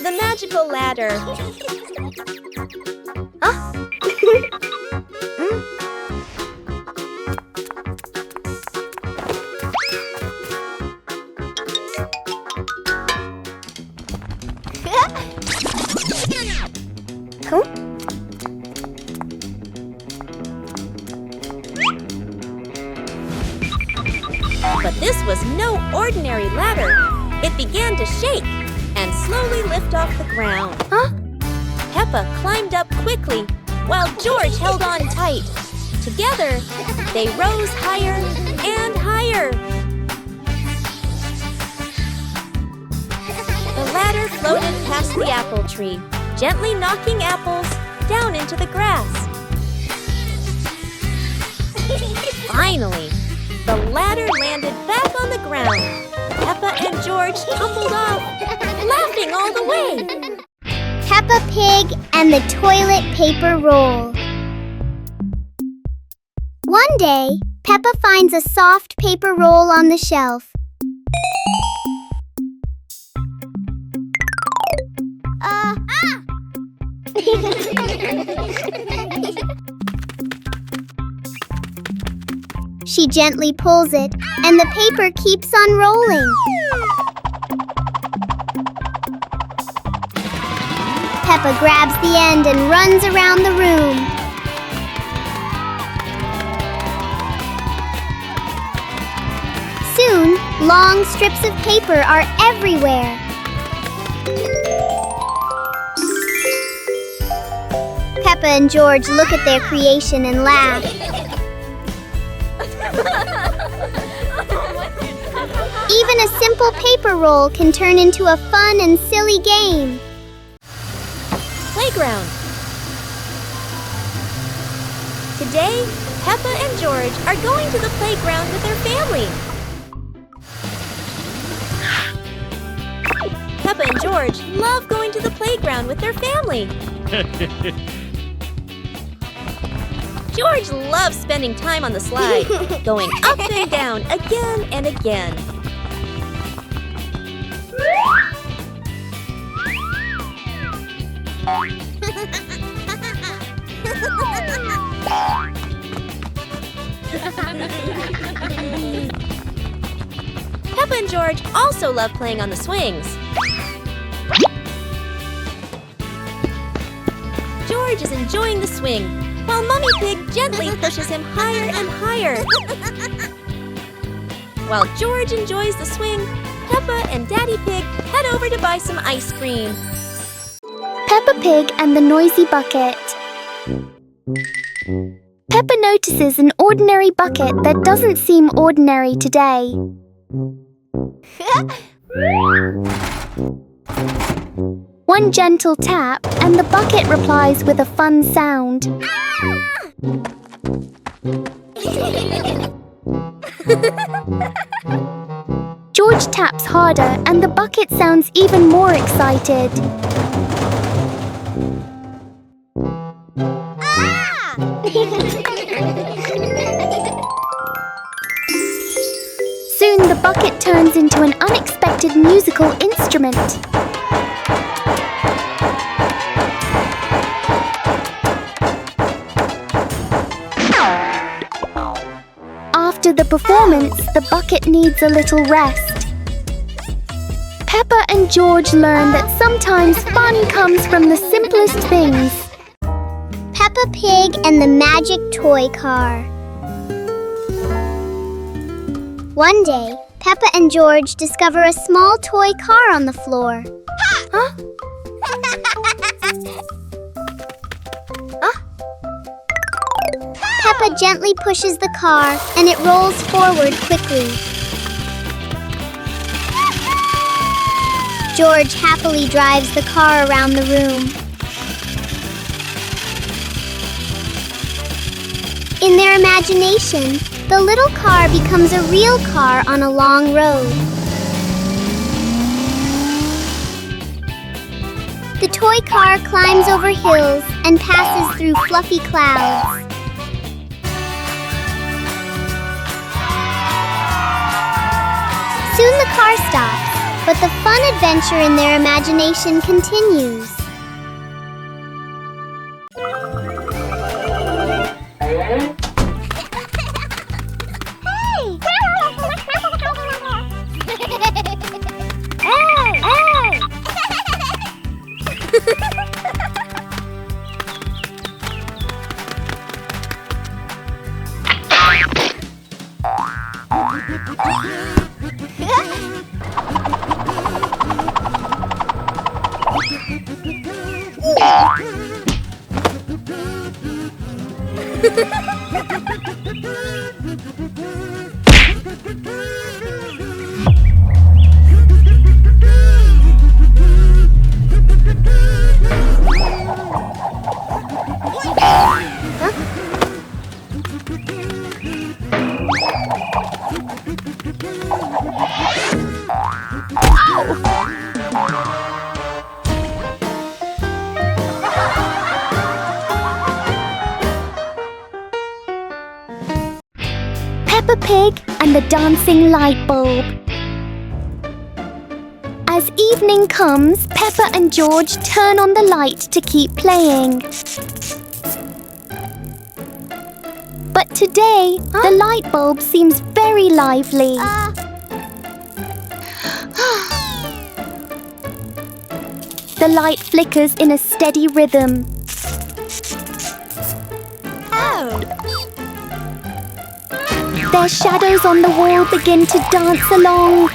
The magical ladder. Huh? But this was no ordinary ladder. It began to shake and slowly lift off the ground. Huh? Peppa climbed up quickly while George held on tight. Together, they rose higher and higher. The ladder floated past the apple tree, gently knocking apples down into the grass. Finally, the ladder landed back on the ground. Peppa and George tumbled off, laughing all the way. Peppa Pig and the toilet paper roll. One day, Peppa finds a soft paper roll on the shelf. She gently pulls it, and the paper keeps on rolling. Peppa grabs the end and runs around the room. Soon, long strips of paper are everywhere. Peppa and George look at their creation and laugh. Even a simple paper roll can turn into a fun and silly game. Playground. Today, Peppa and George are going to the playground with their family. Peppa and George love going to the playground with their family. George loves spending time on the slide, going up and down again and again. Peppa and George also love playing on the swings. George is enjoying the swing, while Mummy Pig gently pushes him higher and higher. While George enjoys the swing, Peppa and Daddy Pig head over to buy some ice cream. Peppa Pig and the Noisy Bucket. Peppa notices an ordinary bucket that doesn't seem ordinary today. One gentle tap and the bucket replies with a fun sound. George taps harder and the bucket sounds even more excited. Soon the bucket turns into an unexpected musical instrument. After the performance, the bucket needs a little rest. Peppa and George learn that sometimes fun comes from the simplest things. Peppa Pig and the magic toy car. One day, Peppa and George discover a small toy car on the floor. Huh? Peppa gently pushes the car and it rolls forward quickly. George happily drives the car around the room. In their imagination, the little car becomes a real car on a long road. The toy car climbs over hills and passes through fluffy clouds. Soon the car stops, But the fun adventure in their imagination continues. Peppa Pig and the dancing light bulb. As evening comes, Peppa and George turn on the light to keep playing. But today, the light bulb seems very lively. The light flickers in a steady rhythm. Their shadows on the wall begin to dance along.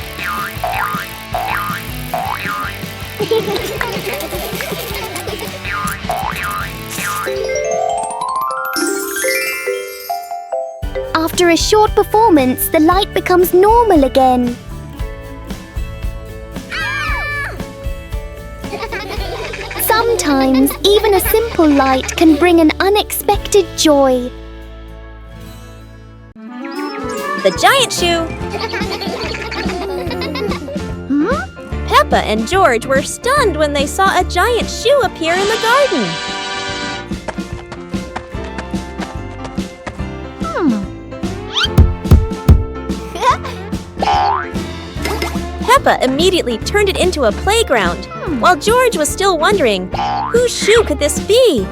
After a short performance, the light becomes normal again. Sometimes, even a simple light can bring an unexpected joy. The giant shoe! Peppa and George were stunned when they saw a giant shoe appear in the garden. Peppa immediately turned it into a playground, while George was still wondering, whose shoe could this be?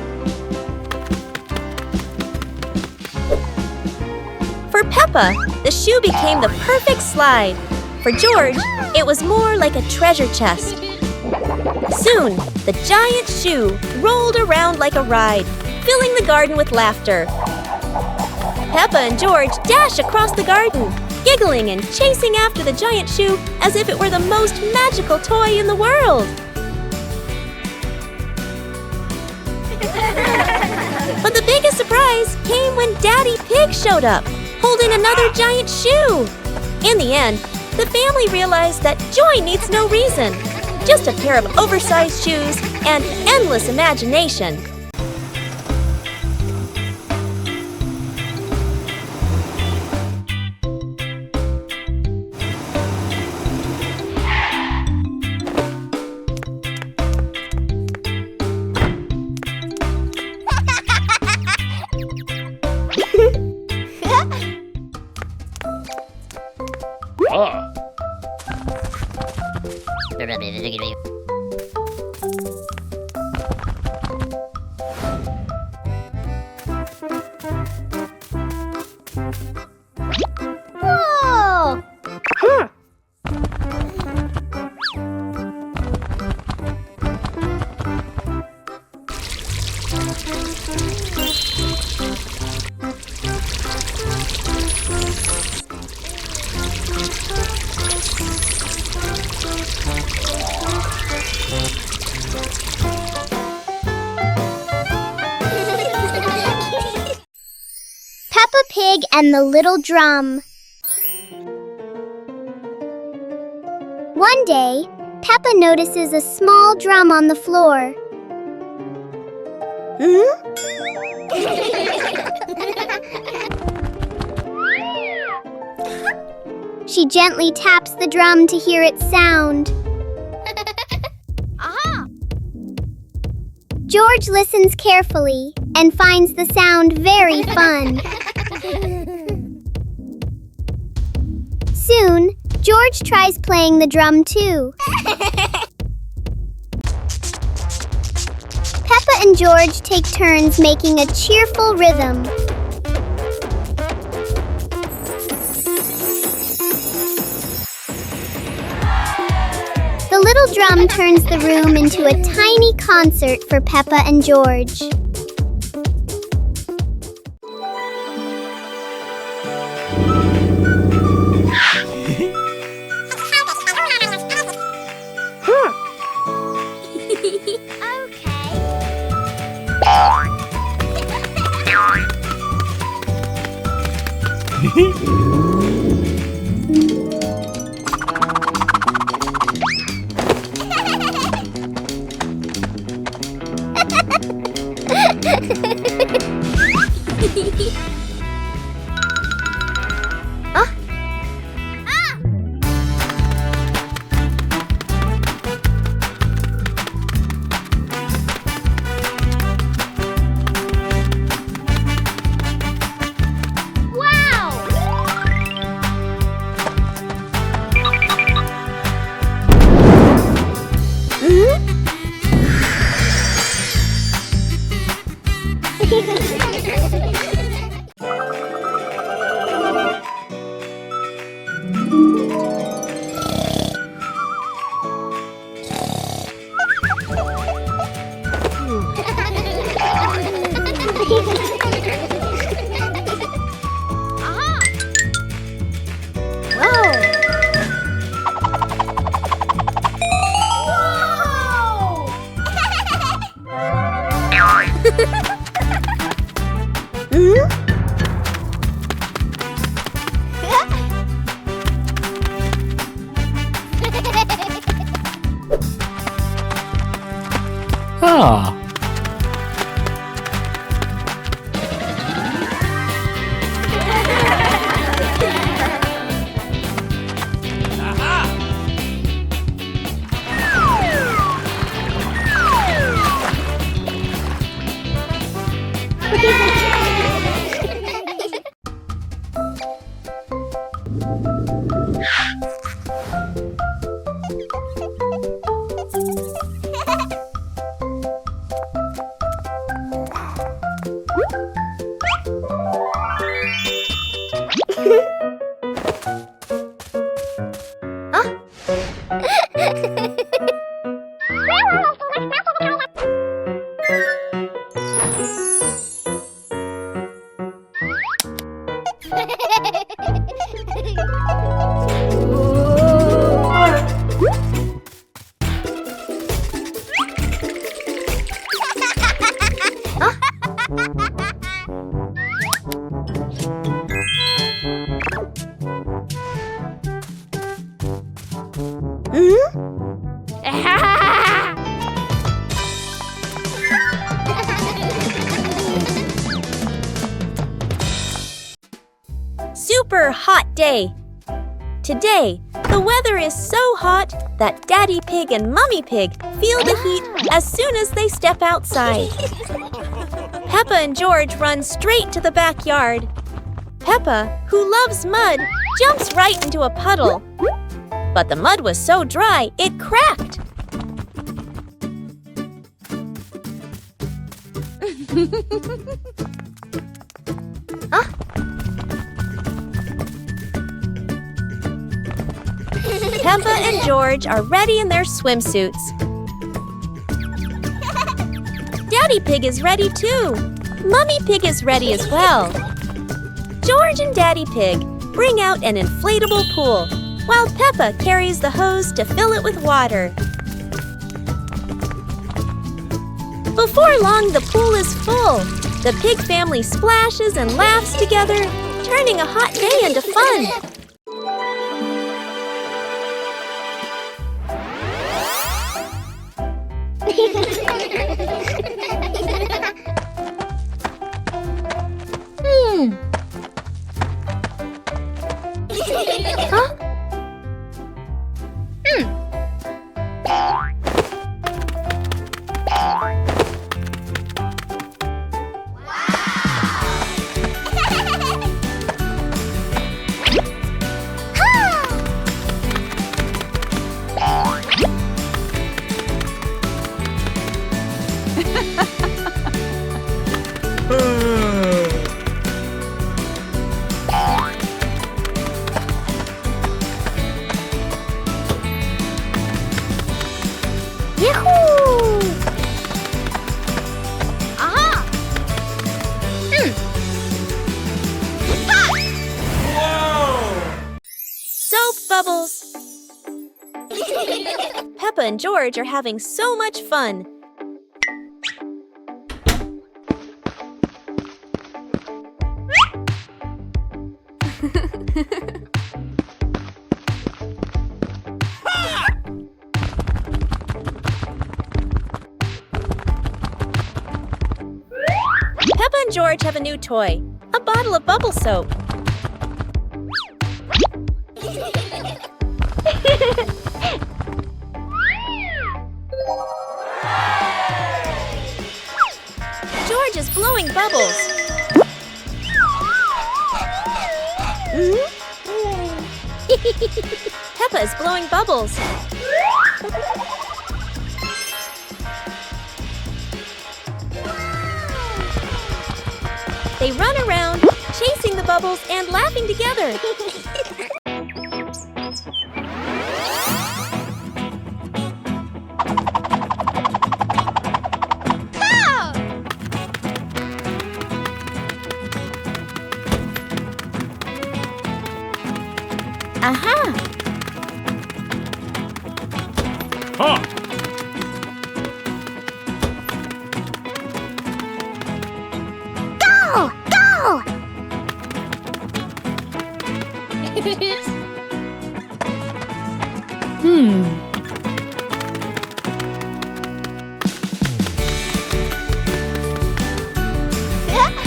For Peppa, the shoe became the perfect slide. For George, it was more like a treasure chest. Soon, the giant shoe rolled around like a ride, filling the garden with laughter. Peppa and George dash across the garden, giggling and chasing after the giant shoe as if it were the most magical toy in the world. But the biggest surprise came when Daddy Pig showed up, holding another giant shoe. In the end, the family realized that joy needs no reason, just a pair of oversized shoes and endless imagination. Whoa! Peppa Pig and the Little Drum. One day, Peppa notices a small drum on the floor. She gently taps the drum to hear its sound. George listens carefully and finds the sound very fun. Soon, George tries playing the drum too. Peppa and George take turns making a cheerful rhythm. The little drum turns the room into a tiny concert for Peppa and George. Super hot day. Today, the weather is so hot that Daddy Pig and Mummy Pig feel the heat as soon as they step outside. Peppa and George run straight to the backyard. Peppa, who loves mud, jumps right into a puddle. But the mud was so dry, it cracked. Peppa and George are ready in their swimsuits. Daddy Pig is ready too. Mummy Pig is ready as well. George and Daddy Pig bring out an inflatable pool, while Peppa carries the hose to fill it with water. Before long, the pool is full. The pig family splashes and laughs together, turning a hot day into fun. Peppa and George are having so much fun. Peppa and George have a new toy, a bottle of bubble soap. George is blowing bubbles. Peppa is blowing bubbles. They run around, chasing the bubbles and laughing together. Aha! Huh! Go! Go! Huh?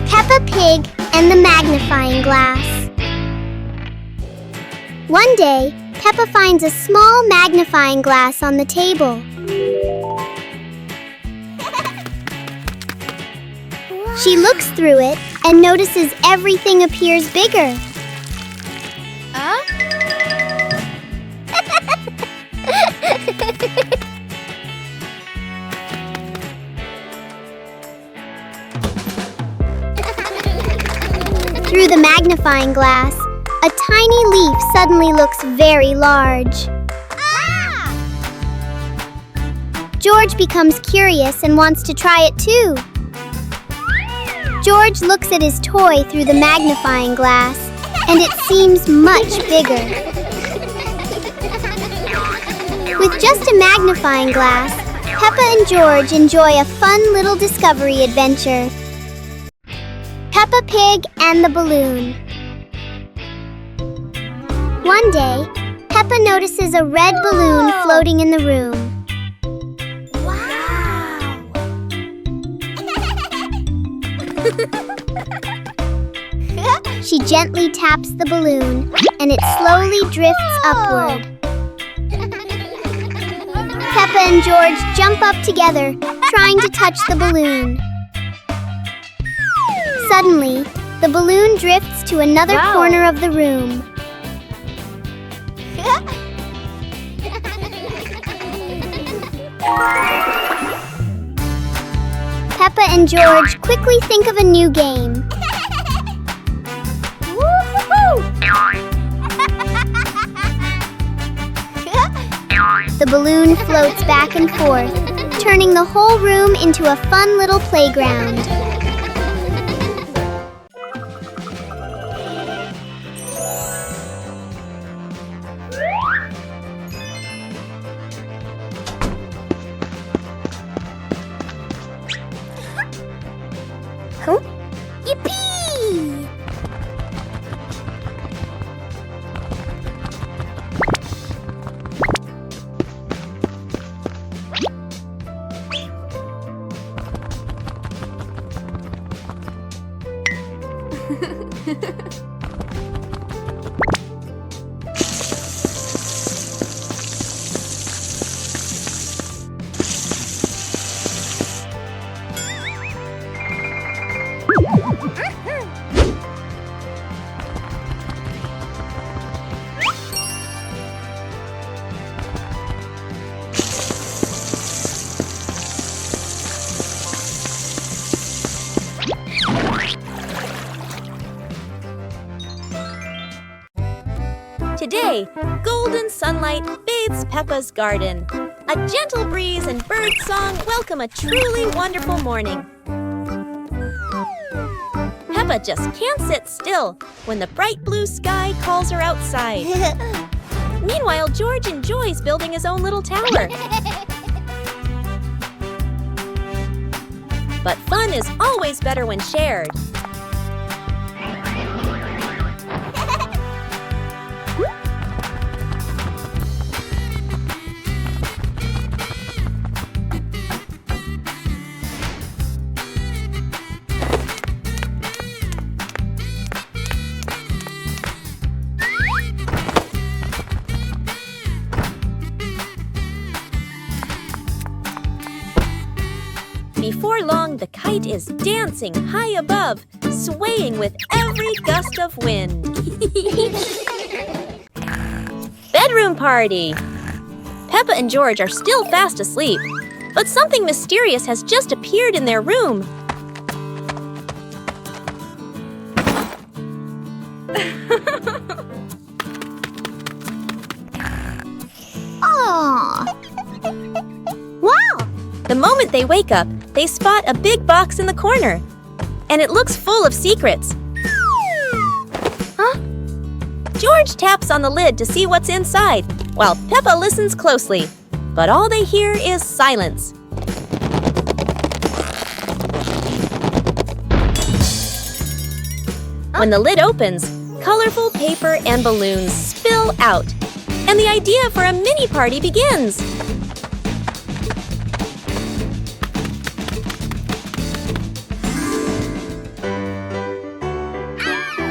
Peppa Pig and the magnifying glass. One day, Peppa finds a small magnifying glass on the table. She looks through it and notices everything appears bigger. Through the magnifying glass, a tiny leaf suddenly looks very large. George becomes curious and wants to try it too. George looks at his toy through the magnifying glass, and it seems much bigger. With just a magnifying glass, Peppa and George enjoy a fun little discovery adventure. Peppa Pig and the balloon. One day, Peppa notices a red balloon floating in the room. She gently taps the balloon, and it slowly drifts upward. Peppa and George jump up together, trying to touch the balloon. Suddenly, the balloon drifts to another corner of the room. Peppa and George quickly think of a new game. The balloon floats back and forth, turning the whole room into a fun little playground. Yippee! Today, golden sunlight bathes Peppa's garden. A gentle breeze and bird song welcome a truly wonderful morning. Peppa just can't sit still when the bright blue sky calls her outside. Meanwhile, George enjoys building his own little tower. But fun is always better when shared. Before long, the kite is dancing high above, swaying with every gust of wind. Bedroom party! Peppa and George are still fast asleep, but something mysterious has just appeared in their room. Aww. Wow! The moment they wake up, they spot a big box in the corner, and it looks full of secrets. Huh? George taps on the lid to see what's inside, while Peppa listens closely, but all they hear is silence. When the lid opens, colorful paper and balloons spill out, and the idea for a mini party begins.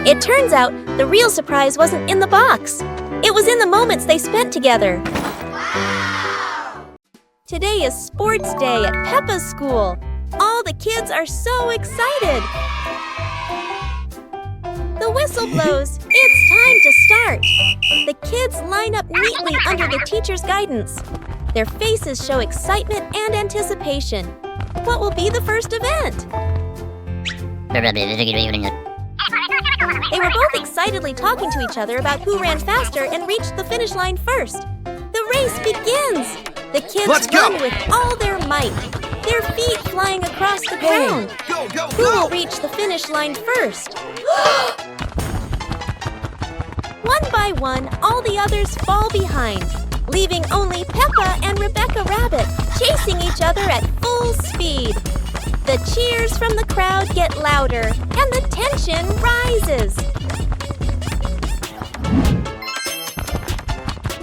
It turns out the real surprise wasn't in the box. It was in the moments they spent together. Wow! Today is sports day at Peppa's school. All the kids are so excited. The whistle blows. It's time to start. The kids line up neatly under the teacher's guidance. Their faces show excitement and anticipation. What will be the first event? They were both excitedly talking to each other about who ran faster and reached the finish line first. The race begins! The kids run with all their might, their feet flying across the ground. Who will reach the finish line first? One by one, all the others fall behind, leaving only Peppa and Rebecca Rabbit chasing each other at full speed. The cheers from the crowd get louder, and the tension rises.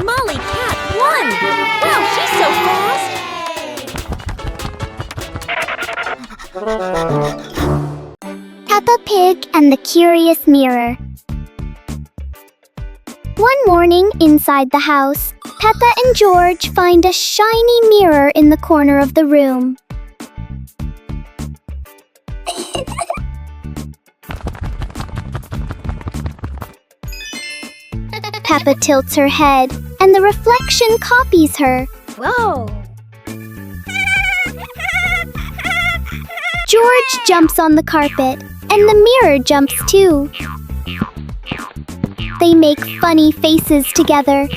Molly Cat won! Wow, she's so fast! Peppa Pig and the Curious Mirror. One morning inside the house, Peppa and George find a shiny mirror in the corner of the room. Peppa tilts her head, and the reflection copies her. Whoa! George jumps on the carpet, and the mirror jumps too. They make funny faces together.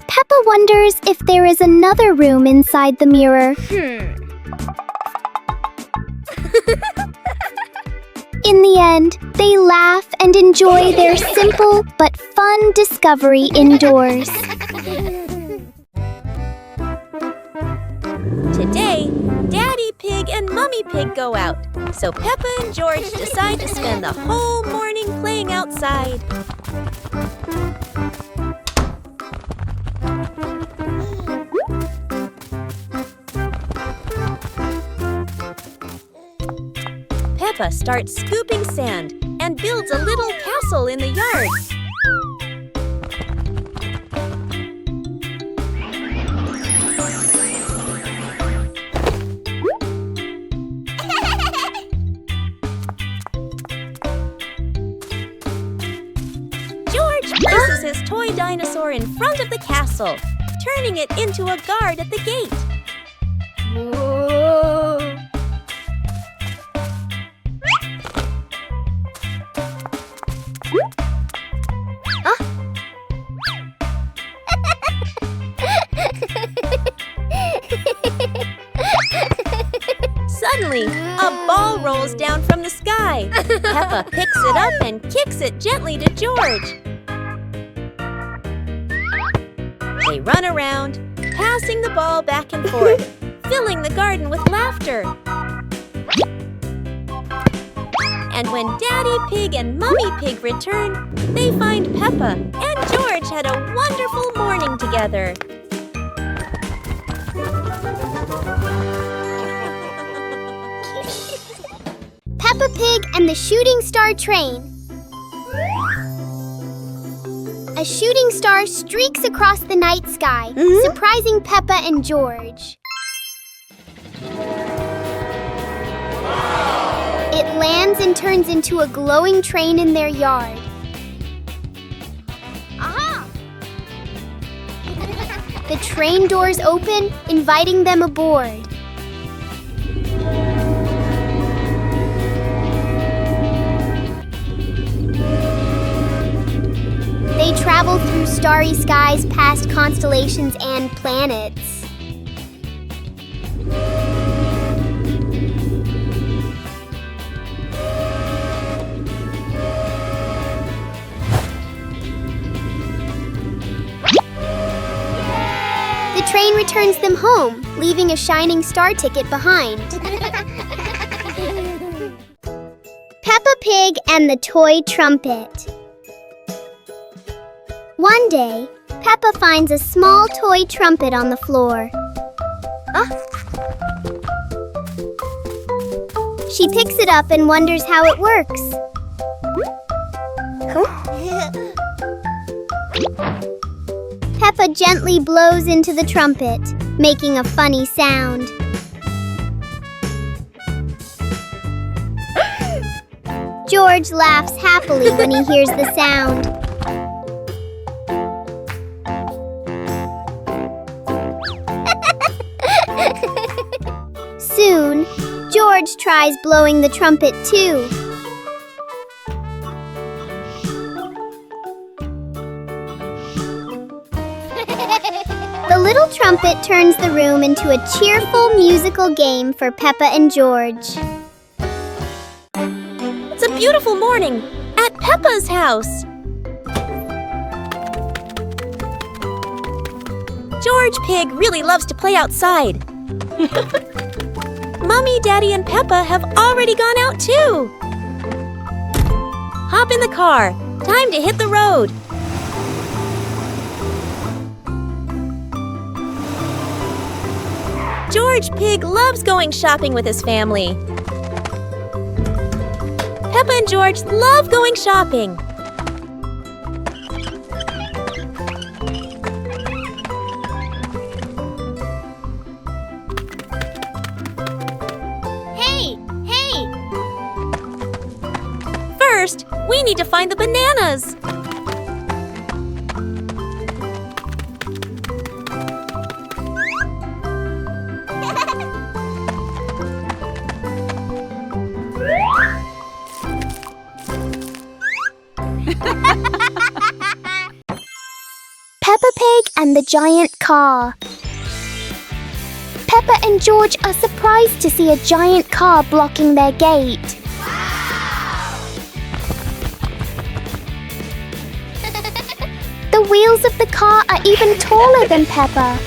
Peppa wonders if there is another room inside the mirror. In the end, they laugh and enjoy their simple but fun discovery indoors. Today, Daddy Pig and Mummy Pig go out, so Peppa and George decide to spend the whole morning playing outside. Peppa starts scooping sand and builds a little castle in the yard. George places his toy dinosaur in front of the castle, turning it into a guard at the gate. Whoa. ball rolls down from the sky. Peppa picks it up and kicks it gently to George. They run around, passing the ball back and forth, filling the garden with laughter. And when Daddy Pig and Mummy Pig return, they find Peppa and George had a wonderful morning together. Peppa Pig and the Shooting Star Train. A shooting star streaks across the night sky, surprising Peppa and George. It lands and turns into a glowing train in their yard. Aha! The train doors open, inviting them aboard. They travel through starry skies past constellations and planets. The train returns them home, leaving a shining star ticket behind. Peppa Pig and the Toy Trumpet. One day, Peppa finds a small toy trumpet on the floor. She picks it up and wonders how it works. Peppa gently blows into the trumpet, making a funny sound. George laughs happily when he hears the sound. Soon, George tries blowing the trumpet too. The little trumpet turns the room into a cheerful musical game for Peppa and George. It's a beautiful morning at Peppa's house. George Pig really loves to play outside. Mummy, Daddy, and Peppa have already gone out too. Hop in the car. Time to hit the road. George Pig loves going shopping with his family. Peppa and George love going shopping. First, we need to find the bananas. Peppa Pig and the Giant Car. Peppa and George are surprised to see a giant car blocking their gate. The wheels of the car are even taller than Peppa.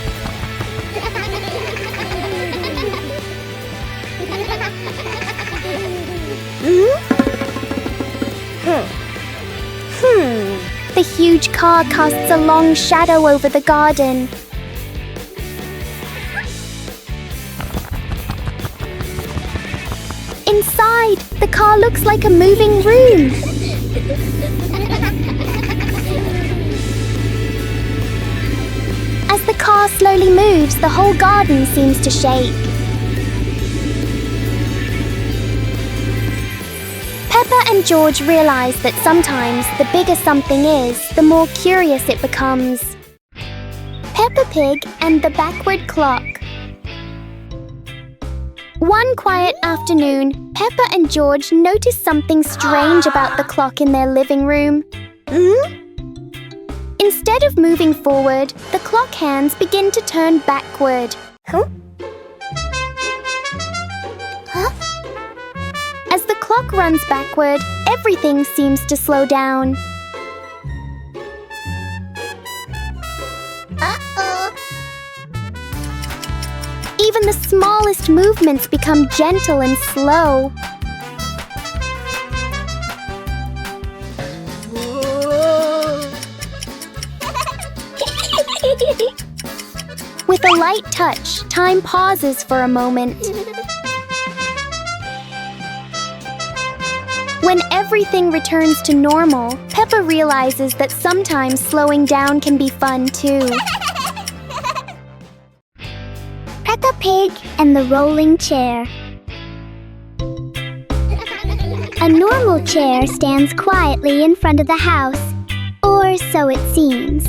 The huge car casts a long shadow over the garden. Inside, the car looks like a moving room. As the car slowly moves, the whole garden seems to shake. Peppa and George realize that sometimes the bigger something is, the more curious it becomes. Peppa Pig and the Backward Clock. One quiet afternoon, Peppa and George notice something strange about the clock in their living room. Instead of moving forward, the clock hands begin to turn backward. clock runs backward, everything seems to slow down. Uh-oh. Even the smallest movements become gentle and slow. With a light touch, time pauses for a moment. When everything returns to normal, Peppa realizes that sometimes slowing down can be fun too. Peppa Pig and the rolling chair. A normal chair stands quietly in front of the house, or so it seems.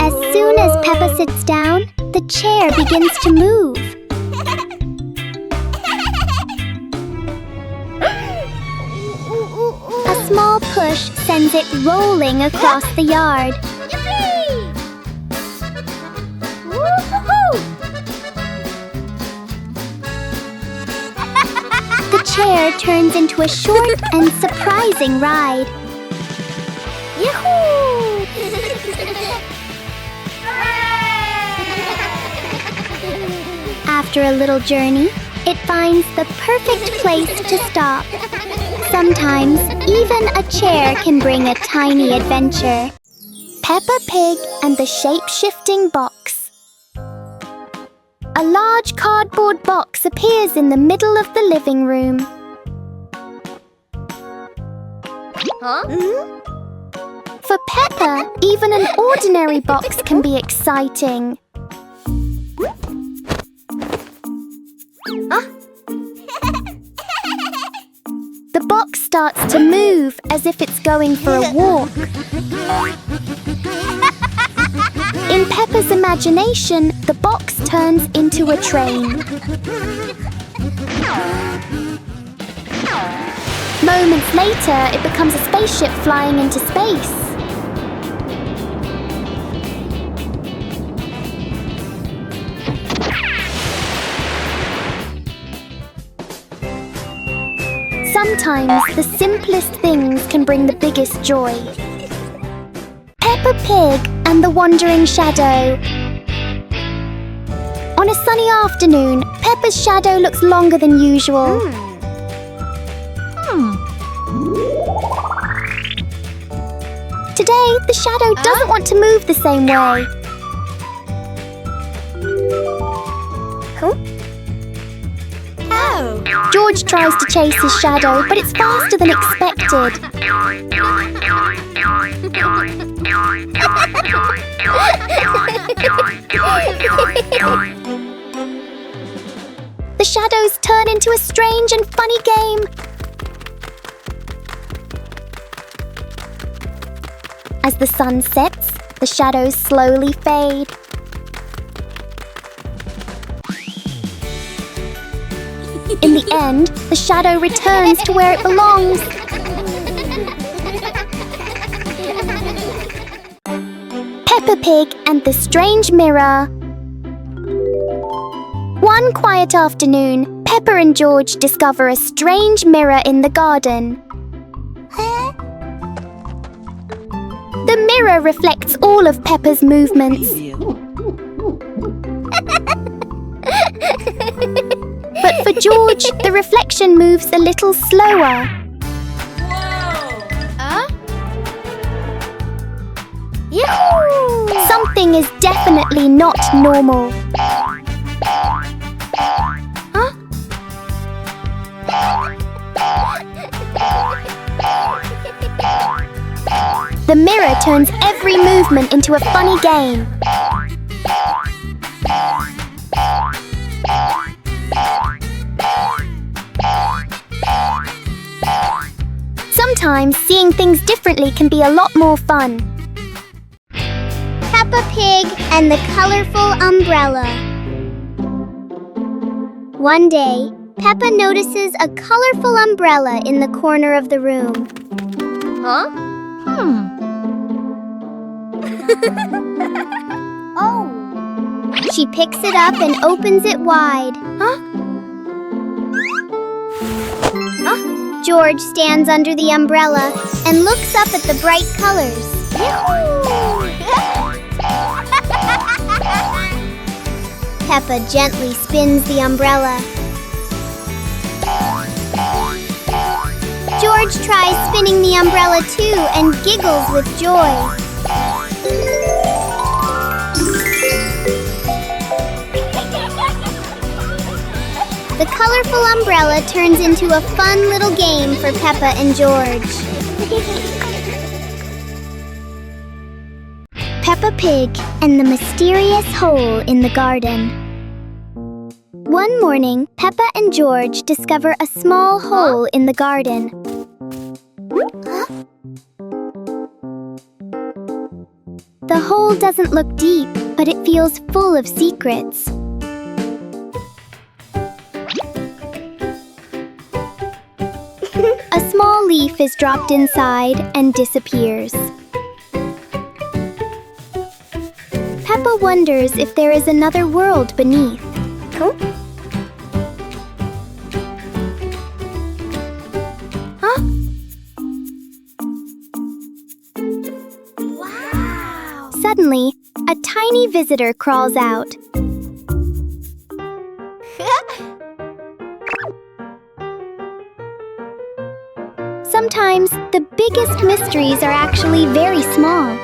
As soon as Peppa sits down, the chair begins to move. A small push sends it rolling across the yard. The chair turns into a short and surprising ride. Yahoo! After a little journey, it finds the perfect place to stop. Sometimes, even a chair can bring a tiny adventure. Peppa Pig and the shape-shifting box. A large cardboard box appears in the middle of the living room. For Peppa, even an ordinary box can be exciting. The box starts to move as if it's going for a walk. In Peppa's imagination, the box turns into a train. Moments later, it becomes a spaceship flying into space. Sometimes the simplest things can bring the biggest joy. Peppa Pig and the Wandering Shadow. On a sunny afternoon, Peppa's shadow looks longer than usual. Today, the shadow doesn't want to move the same way. George tries to chase his shadow, but it's faster than expected. The shadows turn into a strange and funny game. As the sun sets, the shadows slowly fade. In the end, the shadow returns to where it belongs. Peppa Pig and the Strange Mirror. One quiet afternoon, Peppa and George discover a strange mirror in the garden. The mirror reflects all of Peppa's movements. But for George, the reflection moves a little slower. Something is definitely not normal. The mirror turns every movement into a funny game. Sometimes seeing things differently can be a lot more fun. Peppa Pig and the Colorful Umbrella. One day, Peppa notices a colorful umbrella in the corner of the room. She picks it up and opens it wide. George stands under the umbrella and looks up at the bright colors. Peppa gently spins the umbrella. George tries spinning the umbrella too and giggles with joy. The colorful umbrella turns into a fun little game for Peppa and George. Peppa Pig and the mysterious hole in the garden. One morning, Peppa and George discover a small hole in the garden. The hole doesn't look deep, but it feels full of secrets. A small leaf is dropped inside and disappears. Peppa wonders if there is another world beneath. Wow! Suddenly, a tiny visitor crawls out. Sometimes, the biggest mysteries are actually very small.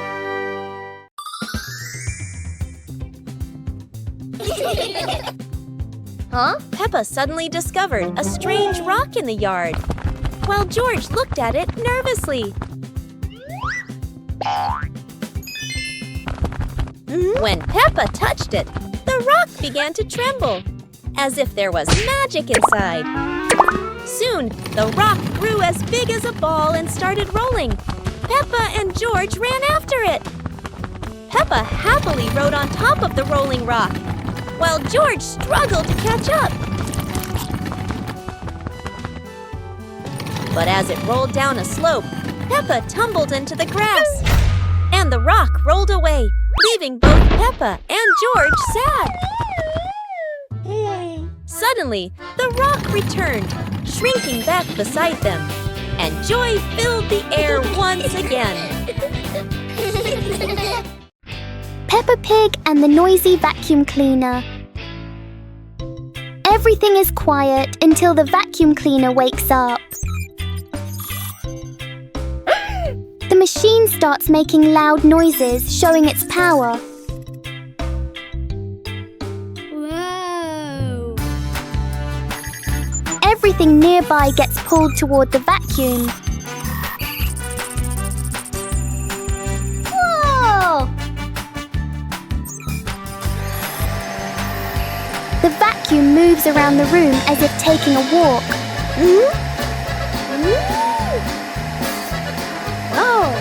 Peppa suddenly discovered a strange rock in the yard, while George looked at it nervously. When Peppa touched it, the rock began to tremble, as if there was magic inside. Soon, the rock grew as big as a ball and started rolling. Peppa and George ran after it. Peppa happily rode on top of the rolling rock, while George struggled to catch up. But as it rolled down a slope, Peppa tumbled into the grass, and the rock rolled away, leaving both Peppa and George sad. Suddenly, the rock returned, shrinking back beside them, and joy filled the air once again. Peppa Pig and the noisy vacuum cleaner. Everything is quiet until the vacuum cleaner wakes up. The machine starts making loud noises, showing its power. Whoa! Everything nearby gets pulled toward the vacuum. Whoa! The vacuum moves around the room as if taking a walk. Oh!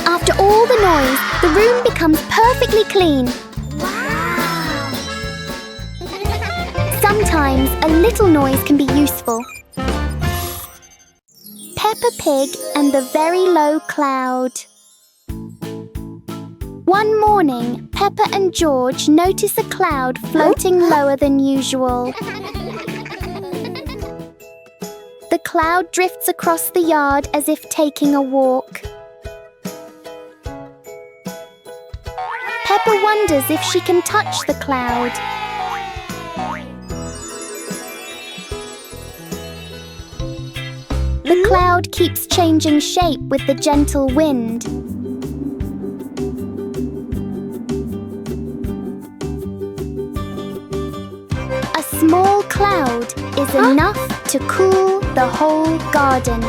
After all the noise, the room becomes perfectly clean. Wow! Sometimes a little noise can be useful. Peppa Pig and the Very Low Cloud. One morning, Peppa and George notice a cloud floating lower than usual. The cloud drifts across the yard as if taking a walk. Peppa wonders if she can touch the cloud. The cloud keeps changing shape with the gentle wind. A small cloud is enough to cool the whole garden.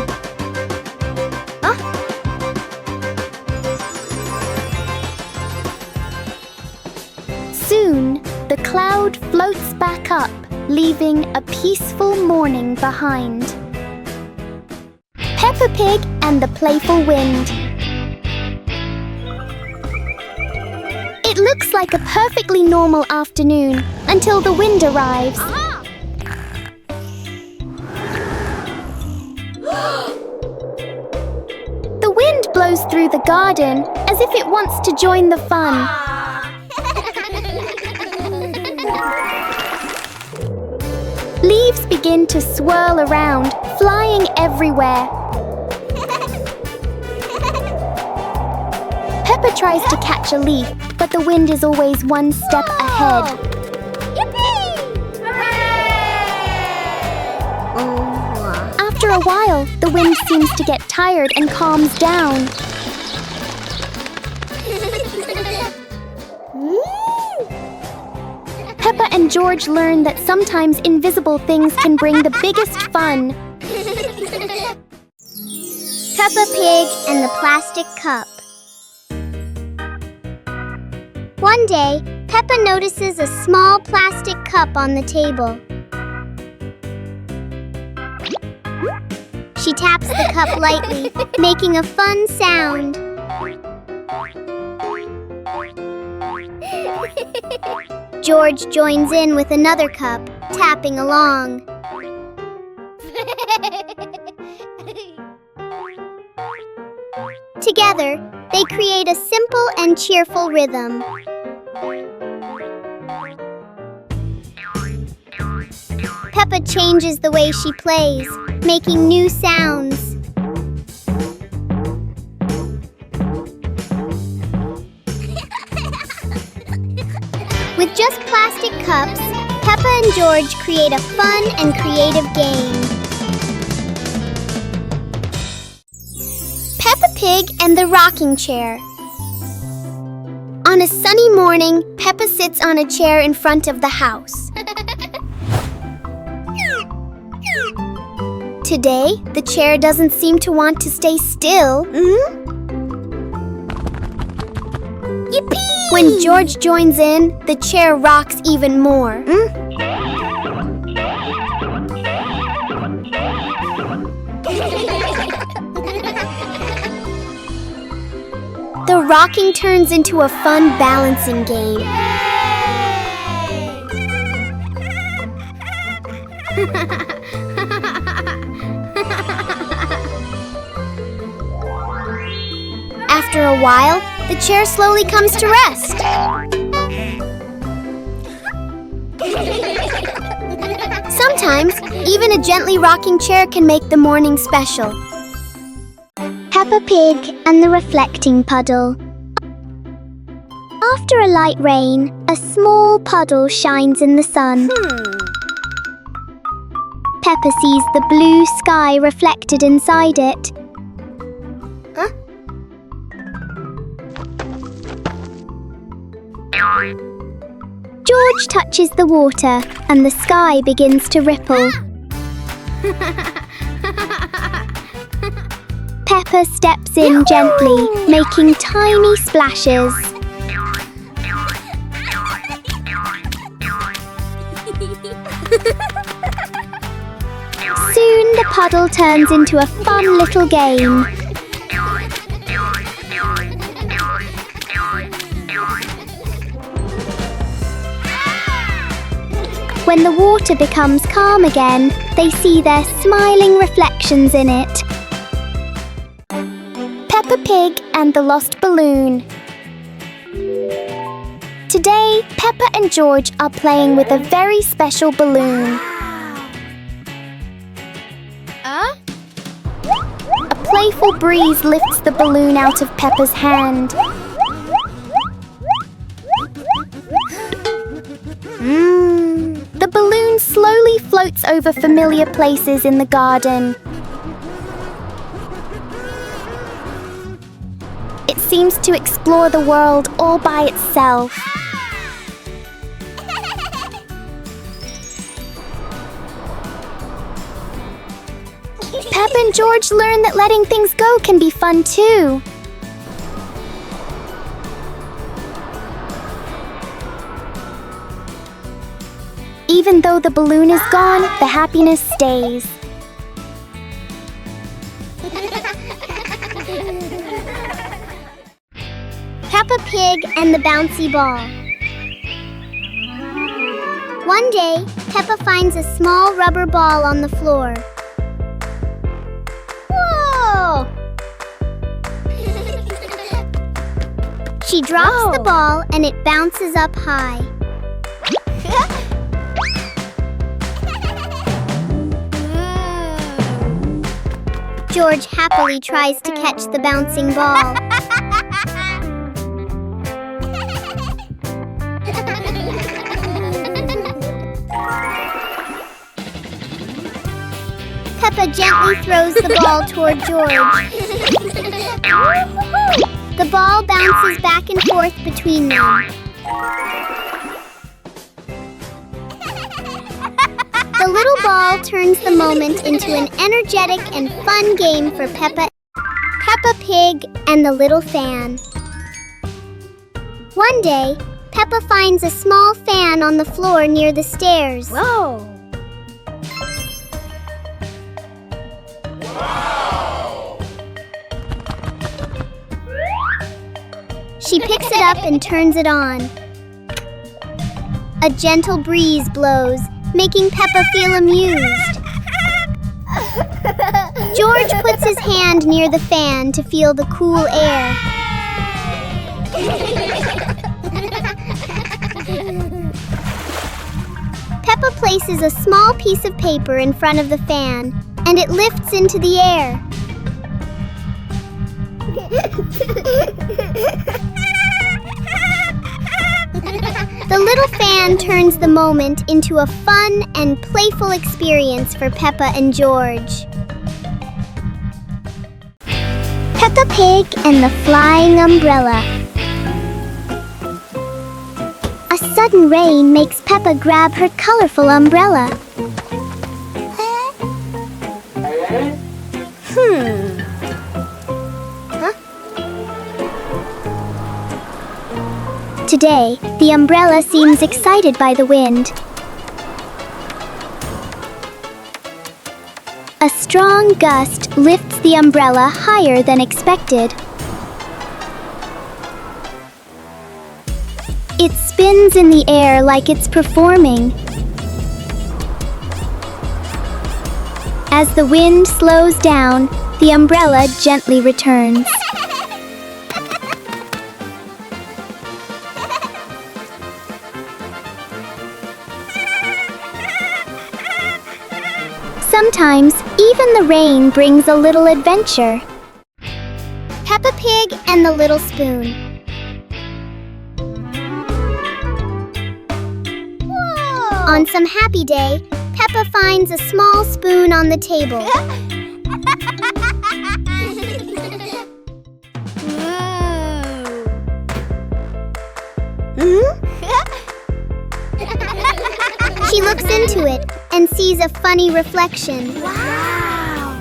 Soon, the cloud floats back up, leaving a peaceful morning behind. Peppa Pig and the Playful Wind. It looks like a perfectly normal afternoon until the wind arrives. flows through the garden as if it wants to join the fun. Leaves begin to swirl around, flying everywhere. Peppa tries to catch a leaf, but the wind is always one step ahead. After a while, the wind seems to get tired and calms down. Peppa and George learn that sometimes invisible things can bring the biggest fun. Peppa Pig and the Plastic Cup. One day, Peppa notices a small plastic cup on the table. She taps the cup lightly, making a fun sound. George joins in with another cup, tapping along. Together, they create a simple and cheerful rhythm. Peppa changes the way she plays, making new sounds. With just plastic cups, Peppa and George create a fun and creative game. Peppa Pig and the Rocking Chair. On a sunny morning, Peppa sits on a chair in front of the house. Today, the chair doesn't seem to want to stay still. Yippee! When George joins in, the chair rocks even more. The rocking turns into a fun balancing game. After a while, the chair slowly comes to rest. Sometimes, even a gently rocking chair can make the morning special. Peppa Pig and the Reflecting Puddle. After a light rain, a small puddle shines in the sun. Peppa sees the blue sky reflected inside it. George touches the water and the sky begins to ripple. Peppa steps in gently, making tiny splashes. Soon the puddle turns into a fun little game. When the water becomes calm again, they see their smiling reflections in it. Peppa Pig and the Lost Balloon. Today, Peppa and George are playing with a very special balloon. A playful breeze lifts the balloon out of Peppa's hand. The balloon slowly floats over familiar places in the garden. It seems to explore the world all by itself. Peppa and George learn that letting things go can be fun too. Even though the balloon is gone, the happiness stays. Peppa Pig and the Bouncy Ball. One day, Peppa finds a small rubber ball on the floor. Whoa! She drops the ball and it bounces up high. George happily tries to catch the bouncing ball. Peppa gently throws the ball toward George. The ball bounces back and forth between them. The little ball turns the moment into an energetic and fun game for Peppa Pig and the little fan. One day, Peppa finds a small fan on the floor near the stairs. Whoa! She picks it up and turns it on. A gentle breeze blows, making Peppa feel amused. George puts his hand near the fan to feel the cool air. Peppa places a small piece of paper in front of the fan, and it lifts into the air. The little fan turns the moment into a fun and playful experience for Peppa and George. Peppa Pig and the Flying Umbrella. A sudden rain makes Peppa grab her colorful umbrella. Today, the umbrella seems excited by the wind. A strong gust lifts the umbrella higher than expected. It spins in the air like it's performing. As the wind slows down, the umbrella gently returns. Sometimes, even the rain brings a little adventure. Peppa Pig and the Little Spoon. Whoa. On some happy day, Peppa finds a small spoon on the table. She looks into it and sees a funny reflection. Wow!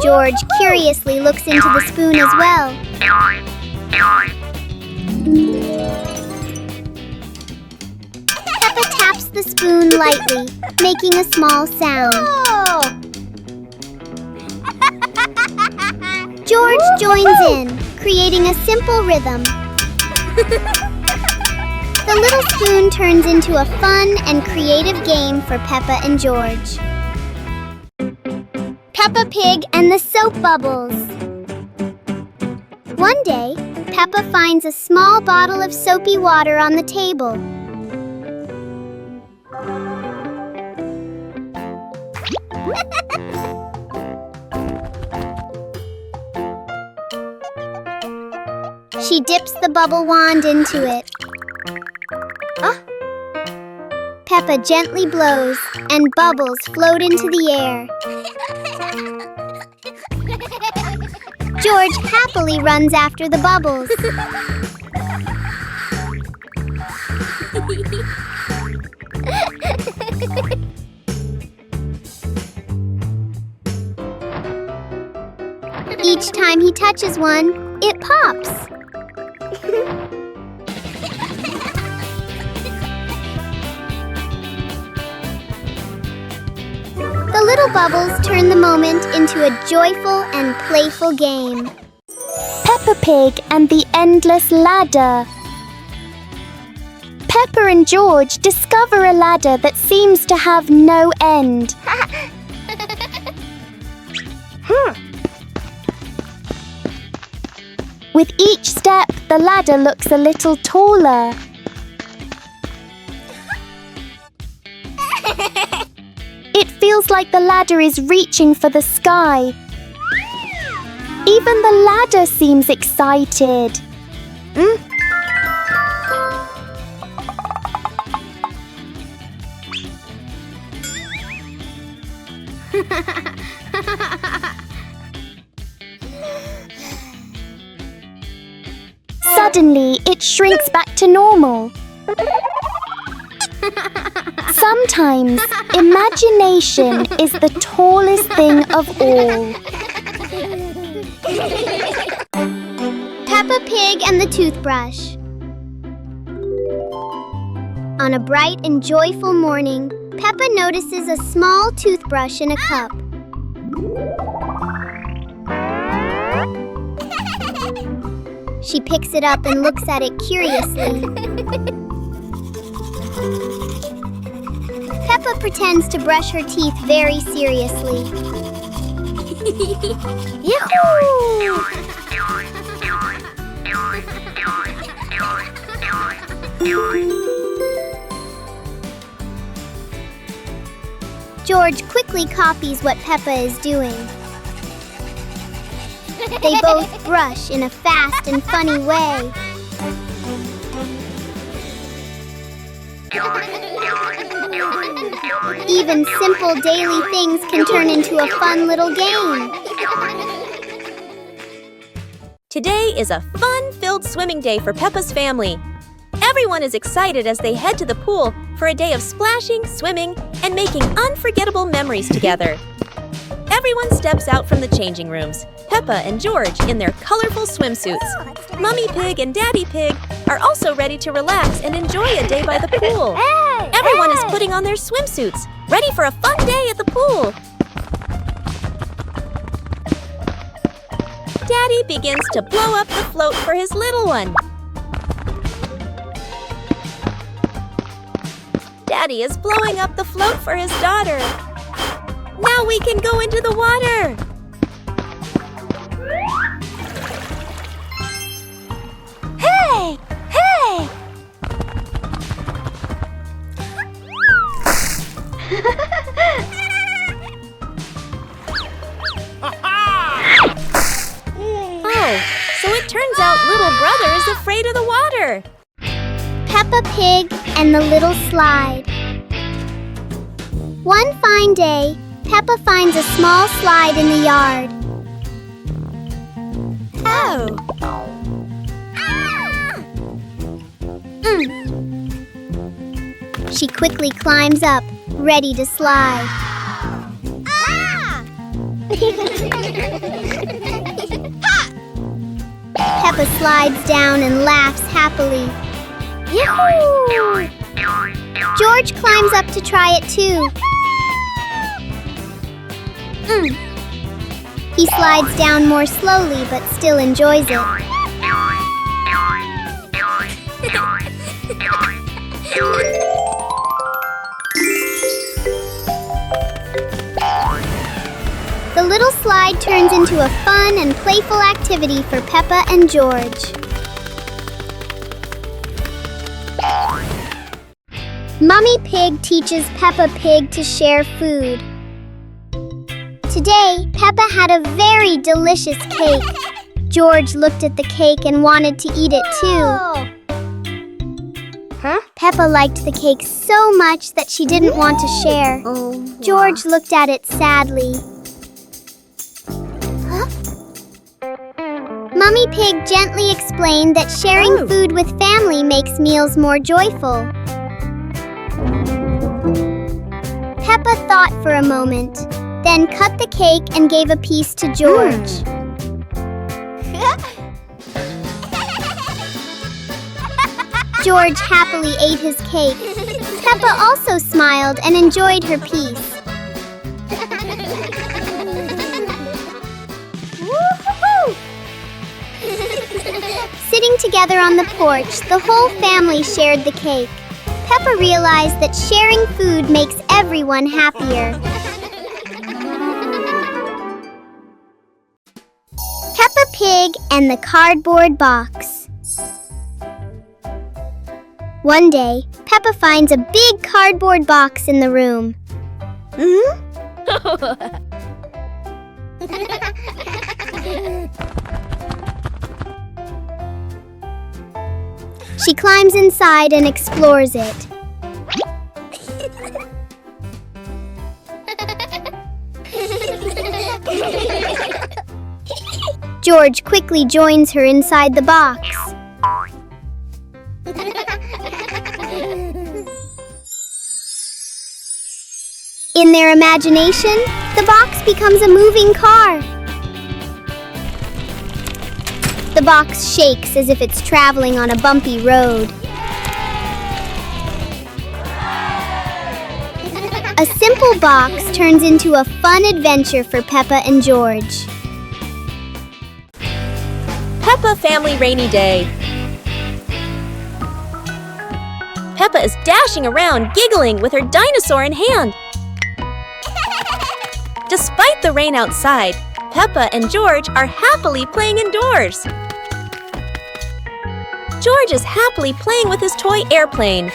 George curiously looks into the spoon as well. Peppa taps the spoon lightly, making a small sound. George joins in, creating a simple rhythm. The little spoon turns into a fun and creative game for Peppa and George. Peppa Pig and the Soap Bubbles. One day, Peppa finds a small bottle of soapy water on the table. She dips the bubble wand into it. Peppa gently blows, and bubbles float into the air. George happily runs after the bubbles. Each time he touches one, it pops. The little bubbles turn the moment into a joyful and playful game. Peppa Pig and the Endless Ladder. Peppa and George discover a ladder that seems to have no end. With each step, the ladder looks a little taller. It feels like the ladder is reaching for the sky. Even the ladder seems excited. Suddenly, it shrinks back to normal. Sometimes, imagination is the tallest thing of all. Peppa Pig and the Toothbrush. On a bright and joyful morning, Peppa notices a small toothbrush in a cup. She picks it up and looks at it curiously. Peppa pretends to brush her teeth very seriously. Yahoo! George quickly copies what Peppa is doing. They both brush in a fast and funny way. Even simple daily things can turn into a fun little game. Today is a fun-filled swimming day for Peppa's family. Everyone is excited as they head to the pool for a day of splashing, swimming, and making unforgettable memories together. Everyone steps out from the changing rooms, Peppa and George in their colorful swimsuits. Mummy Pig and Daddy Pig are also ready to relax and enjoy a day by the pool. Everyone is putting on their swimsuits, ready for a fun day at the pool. Daddy begins to blow up the float for his little one. Daddy is blowing up the float for his daughter. Now we can go into the water. Hey! Hey! Oh, so it turns out little brother is afraid of the water. Peppa Pig and the Little Slide. One fine day, Peppa finds a small slide in the yard. Oh! She quickly climbs up, ready to slide. Peppa slides down and laughs happily. Yahoo! George climbs up to try it too. He slides down more slowly but still enjoys it. The little slide turns into a fun and playful activity for Peppa and George. Mummy Pig teaches Peppa Pig to share food. Today, Peppa had a very delicious cake. George looked at the cake and wanted to eat it too. Peppa liked the cake so much that she didn't want to share. George looked at it sadly. Mummy Pig gently explained that sharing food with family makes meals more joyful. Peppa thought for a moment, then cut the cake and gave a piece to George. George happily ate his cake. Peppa also smiled and enjoyed her piece. Sitting together on the porch, the whole family shared the cake. Peppa realized that sharing food makes everyone happier. Peppa Pig and the Cardboard Box. One day, Peppa finds a big cardboard box in the room. She climbs inside and explores it. George quickly joins her inside the box. In their imagination, the box becomes a moving car. The box shakes as if it's traveling on a bumpy road. A simple box turns into a fun adventure for Peppa and George. Peppa Family Rainy Day. Peppa is dashing around, giggling with her dinosaur in hand. Despite the rain outside, Peppa and George are happily playing indoors. George is happily playing with his toy airplane.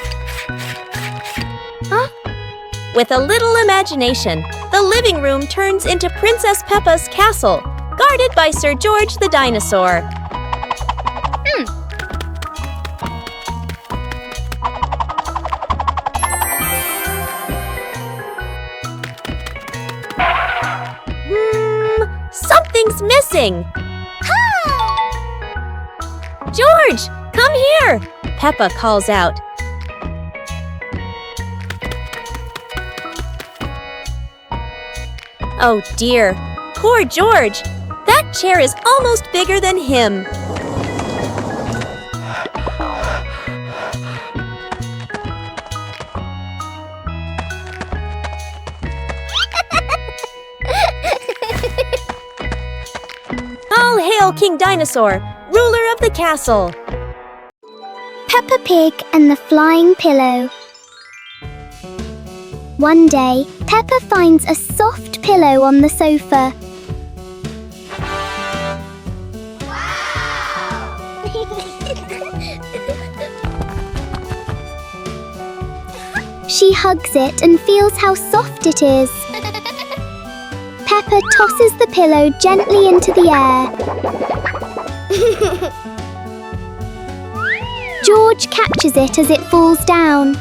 With a little imagination, the living room turns into Princess Peppa's castle, guarded by Sir George the dinosaur. Something's missing! George, come here! Peppa calls out. Oh dear, poor George! That chair is almost bigger than him. All hail King Dinosaur, ruler of the castle! Peppa Pig and the Flying Pillow. One day, Peppa finds a soft pillow on the sofa. She hugs it and feels how soft it is. Peppa tosses the pillow gently into the air. George catches it as it falls down.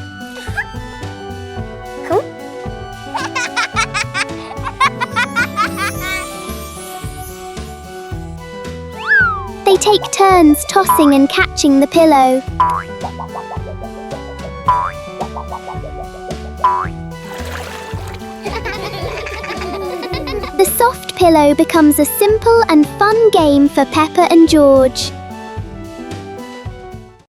They take turns tossing and catching the pillow. The soft pillow becomes a simple and fun game for Peppa and George.